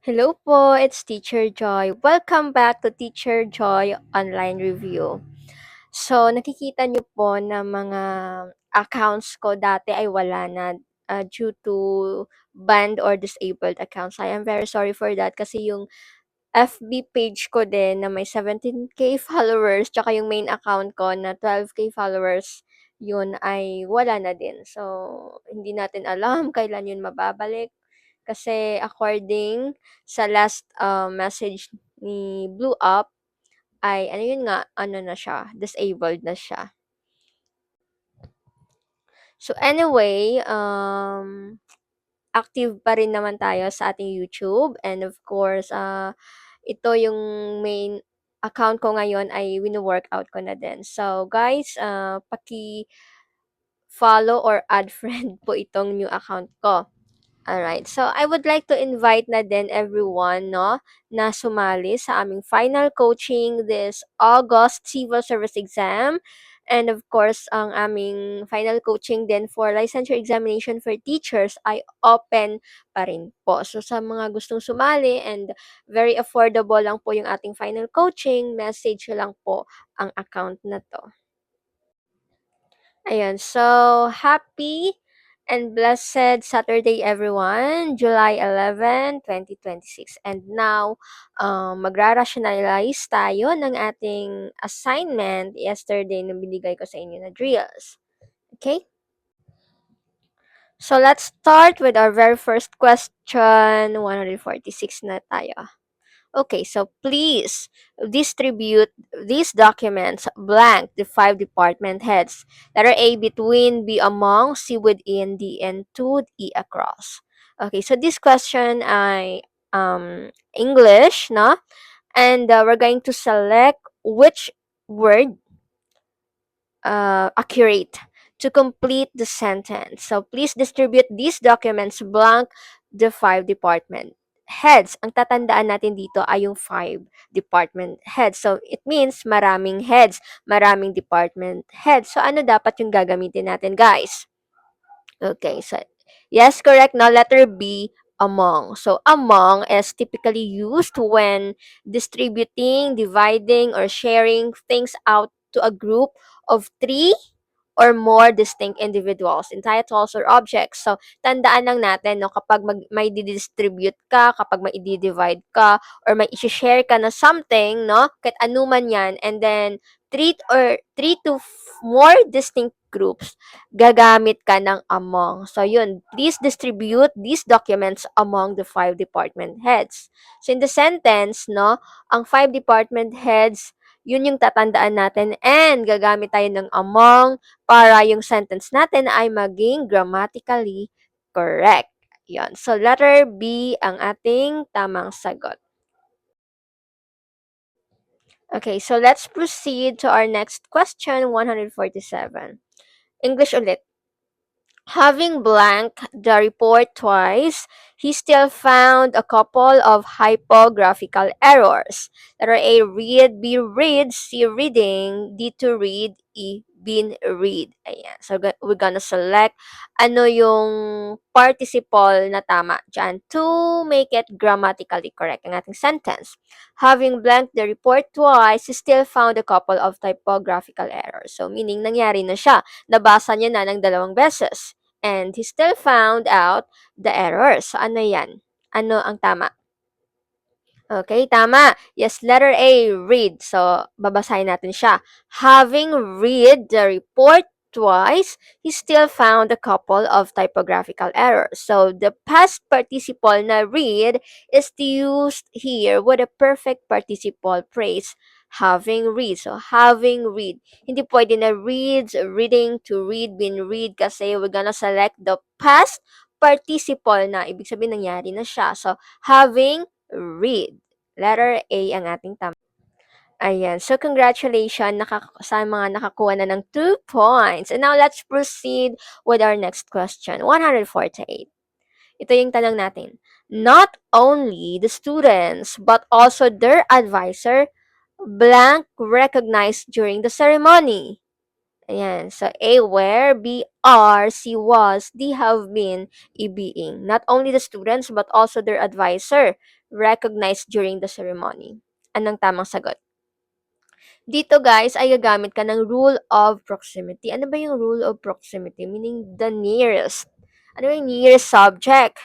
Hello po, it's Teacher Joy. Welcome back to Teacher Joy Online Review. So, nakikita niyo po na mga accounts ko dati ay wala na due to banned or disabled accounts. I am very sorry for that kasi yung FB page ko din na may 17K followers tsaka yung main account ko na 12K followers, yun ay wala na din. So, hindi natin alam kailan yun mababalik kasi according sa last message ni Blue Up ay ano yun nga, ano na siya, disabled na siya. So anyway, active pa rin naman tayo sa ating YouTube and of course, ito yung main account ko ngayon ay wino-workout ko na din. So guys, paki-follow or add friend po itong new account ko. Alright, so I would like to invite na din everyone, no, na sumali sa aming final coaching this August Civil Service Exam. And of course, ang aming final coaching din for licensure examination for teachers ay open pa rin po. So sa mga gustong sumali and very affordable lang po yung ating final coaching, message lang po ang account na to. Ayun, so happy and blessed Saturday everyone, July 11, 2026. And now, magra-rationalize tayo ng ating assignment yesterday na binigay ko sa inyo na drills. Okay? So let's start with our very first question. 146 na tayo. Okay, so please distribute these documents blank the 5 department heads. Letter A between, B among, C within, D and to, E across. Okay, so this question ay English, no? And we're going to select which word accurate to complete the sentence. So please distribute these documents blank the 5 department heads. Ang tatandaan natin dito ay yung 5 department heads. So it means maraming heads, maraming department heads. So ano dapat yung gagamitin natin, guys? Okay, so yes, correct. Now letter B, among. So among is typically used when distributing, dividing, or sharing things out to a group of 3 or more distinct individuals, entitles, or objects. So, tandaan lang natin, no, kapag may didistribute ka, kapag may i-divide ka, or may i-share ka na something, no, kahit anuman yan, and then, 3 to more distinct groups, gagamit ka ng among. So, yun, please distribute these documents among the 5 department heads. So, in the sentence, no, ang 5 department heads, yun yung tatandaan natin and gagamit tayo ng among para yung sentence natin ay maging grammatically correct. Yon. So, letter B ang ating tamang sagot. Okay, so let's proceed to our next question, 147. English ulit. Having blank the report twice, he still found a couple of hypographical errors. Letter A, read, B, read, C, reading, D, to read, E, been, read. Ayan. So, we're gonna select ano yung participle na tama dyan to make it grammatically correct ang ating sentence. Having blank the report twice, he still found a couple of typographical errors. So, meaning nangyari na siya. Nabasa niya na ng 2 beses. And he still found out the errors. So, ano yan? Ano ang tama? Okay, tama. Yes, letter A, read. So, babasahin natin siya. Having read the report twice, he still found a couple of typographical errors. So, the past participle na read is used here with a perfect participle phrase. Having read. So, having read. Hindi pwede na reads, reading, to read, been read kasi we're gonna select the past participle na. Ibig sabihin, nangyari na siya. So, having read. Letter A ang ating tama. Ayan. So, congratulations sa mga nakakuha na ng 2 points. And now, let's proceed with our next question. 148. Ito yung tanong natin. Not only the students, but also their advisor, blank recognized during the ceremony. Ayan. So, A, where, B, are, C, was, D, have been, E, being. Not only the students, but also their advisor recognized during the ceremony. Anong tamang sagot? Dito guys, ay gagamit ka ng rule of proximity. Ano ba yung rule of proximity? Meaning the nearest. Ano yung nearest subject?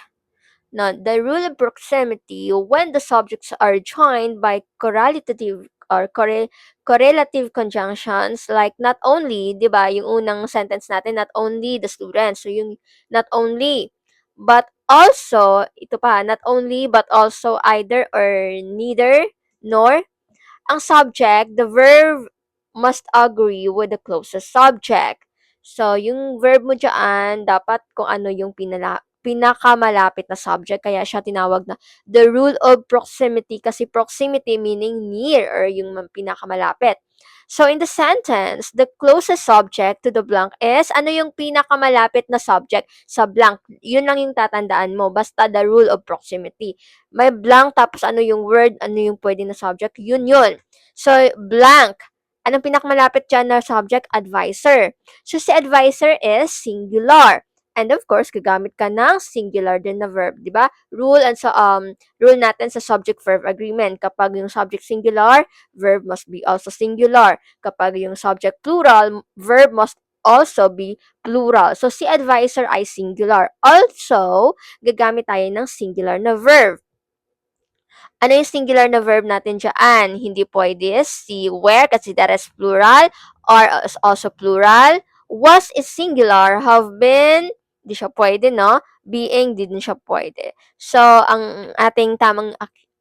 Now, the rule of proximity, when the subjects are joined by correlative or correlative conjunctions, like not only, di ba, yung unang sentence natin, not only the students, so yung not only, but also, ito pa, not only, but also either or neither, nor, ang subject, the verb must agree with the closest subject. So, yung verb mo dyan, dapat kung ano yung pinakamalapit na subject. Kaya siya tinawag na the rule of proximity kasi proximity meaning near or yung pinakamalapit. So, in the sentence, the closest subject to the blank is, ano yung pinakamalapit na subject sa blank? Yun lang yung tatandaan mo. Basta the rule of proximity. May blank, tapos ano yung word, ano yung pwede na subject, yun yun. So, blank. Anong pinakamalapit dyan na subject? Advisor. So, si advisor is singular. And of course, gagamit ka ng singular din na verb, di ba? Rule natin sa subject-verb agreement. Kapag yung subject singular, verb must be also singular. Kapag yung subject plural, verb must also be plural. So, si advisor ay singular. Also, gagamit tayo ng singular na verb. Ano yung singular na verb natin dyan? Hindi pwede si where kasi that is plural or is also plural. Was is singular. Have been, di siya pwede, no? Being, di din siya pwede. So, ang ating tamang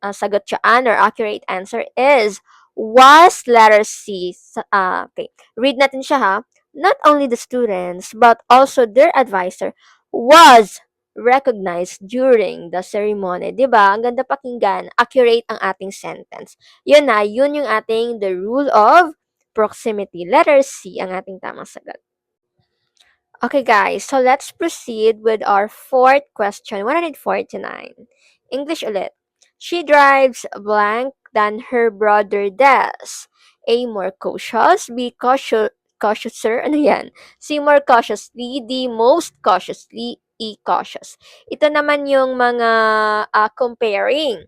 sagot dyan or accurate answer is was letter C. Okay. Read natin siya ha. Not only the students, but also their advisor was recognized during the ceremony. 'Di ba? Ang ganda pakinggan. Accurate ang ating sentence. Yun na, yun yung ating the rule of proximity. Letter C ang ating tamang sagot. Okay guys, so let's proceed with our fourth question, 149. English ulit. She drives blank than her brother does. A, more cautious. B, cautiouser. Ano yan? C, more cautiously. D, most cautiously. E, cautious. Ito naman yung mga comparing.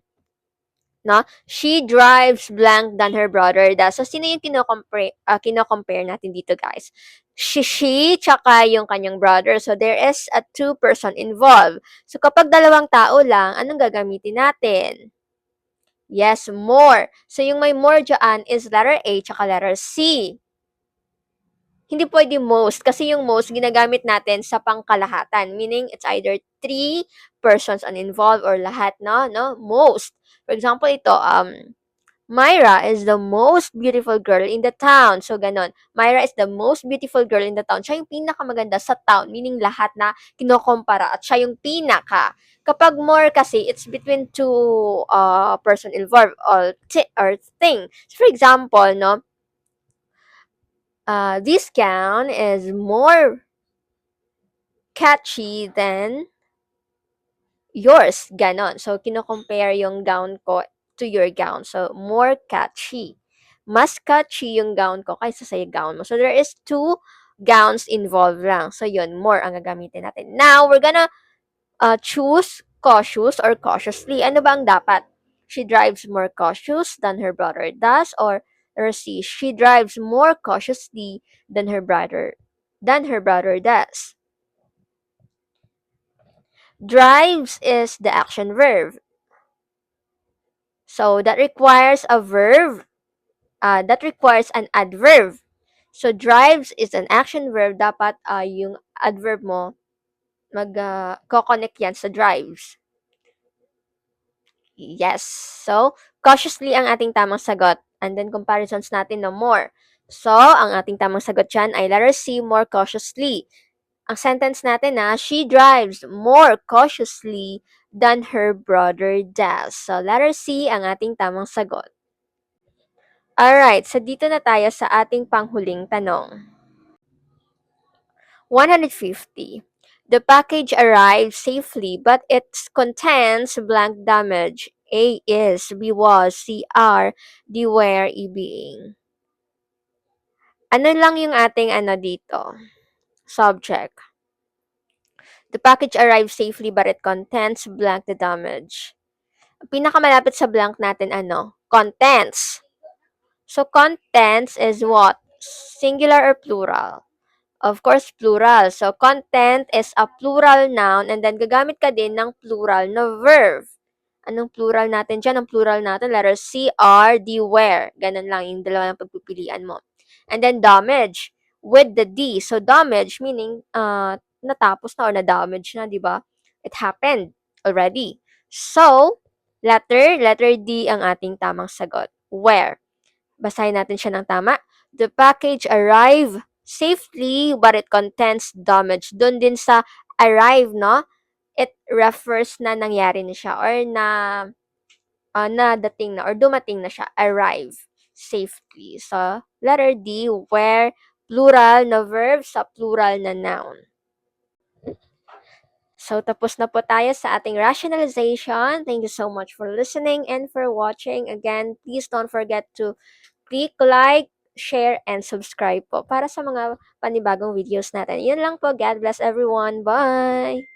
No? She drives blank than her brother does. So, sino yung kino-compare natin dito, guys? She, tsaka yung kanyang brother. So, there is a two-person involved. So, kapag dalawang tao lang, anong gagamitin natin? Yes, more. So, yung may more dyan is letter A tsaka letter C. Hindi pwede most kasi yung most ginagamit natin sa pangkalahatan, meaning it's either three persons involved or lahat, no? Most. For example, ito, Myra is the most beautiful girl in the town. So, ganon. Myra is the most beautiful girl in the town. Siya yung pinakamaganda sa town, meaning lahat na kinokompara at siya yung pinaka. Kapag more kasi, it's between two person involved or thing. So, for example, no, this gown is more catchy than yours. Ganon. So, kino-compare yung gown ko to your gown. So, more catchy. Mas catchy yung gown ko kaysa sa gown mo. So, there is two gowns involved lang. So, yun, more ang gagamitin natin. Now, we're gonna choose cautious or cautiously. Ano ba ang dapat? She drives more cautious than her brother does, or C, she drives more cautiously than her brother does. Drives is the action verb. So, that requires a verb. That requires an adverb. So, drives is an action verb. Dapat yung adverb mo, mag-connect yan sa drives. Yes. So, cautiously ang ating tamang sagot. And then, comparisons natin no more. So, ang ating tamang sagot dyan ay letter C, more cautiously. Ang sentence natin she drives more cautiously than her brother does. So, letter C ang ating tamang sagot. Alright, so dito na tayo sa ating panghuling tanong. 150. The package arrived safely, but its contents blank damage. A is, B was, C are, D were, E being. Ano lang yung ating dito, subject. The package arrived safely but it contents blank the damage. Pinakamalapit sa blank natin contents. So contents is what? Singular or plural? Of course, plural. So content is a plural noun and then gagamit ka din ng plural na verb. Anong plural natin dyan? Ang plural natin, letter C, R, D, where. Ganun lang yung dalawang pagpipilian mo. And then damage with the D. So damage meaning natapos na or na-damage na, di ba? It happened already. So, letter D ang ating tamang sagot. Where? Basahin natin siya ng tama. The package arrived safely but it contains damage. Doon din sa arrive, no? It refers na nangyari na siya or nadating na or dumating na siya. Arrive safely. So, letter D, where plural na verb sa plural na noun. So, tapos na po tayo sa ating rationalization. Thank you so much for listening and for watching. Again, please don't forget to click like, share, and subscribe po para sa mga panibagong videos natin. Yun lang po. God bless everyone. Bye!